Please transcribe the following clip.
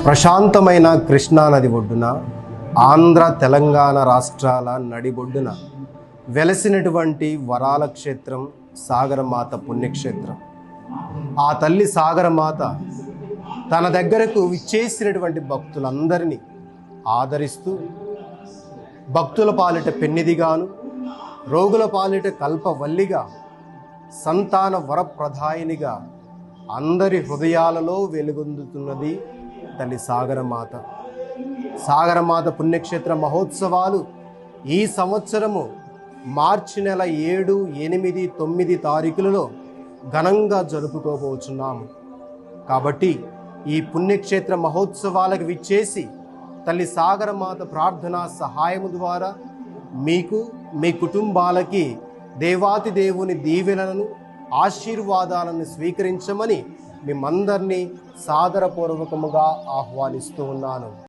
ప్రశాంతమైన కృష్ణానది ఒడ్డున ఆంధ్ర తెలంగాణ రాష్ట్రాల నడిబొడ్డున వెలసినటువంటి వరాల క్షేత్రం సాగరమాత పుణ్యక్షేత్రం. ఆ తల్లి సాగరమాత తన దగ్గరకు విచ్చేసినటువంటి భక్తులందరినీ ఆదరిస్తూ భక్తుల పాలిట పెన్నిదిగాను, రోగుల పాలిట కల్పవల్లిగా, సంతాన వరప్రదాయినిగా అందరి హృదయాలలో వెలుగొందుతున్నది తల్లి సాగరమాత. సాగరమాత పుణ్యక్షేత్ర మహోత్సవాలు ఈ సంవత్సరము మార్చి నెల 7, 8, 9 తారీఖులలో ఘనంగా జరుపుకోబోతున్నాము. కాబట్టి ఈ పుణ్యక్షేత్ర మహోత్సవాలకు విచ్చేసి తల్లి సాగరమాత ప్రార్థనా సహాయము ద్వారా మీకు, మీ కుటుంబాలకి దేవాతి దేవుని దీవెనలను, ఆశీర్వాదాలను స్వీకరించమని మిమ్మందరినీ సాదరపూర్వకముగా ఆహ్వానిస్తూ ఉన్నాను.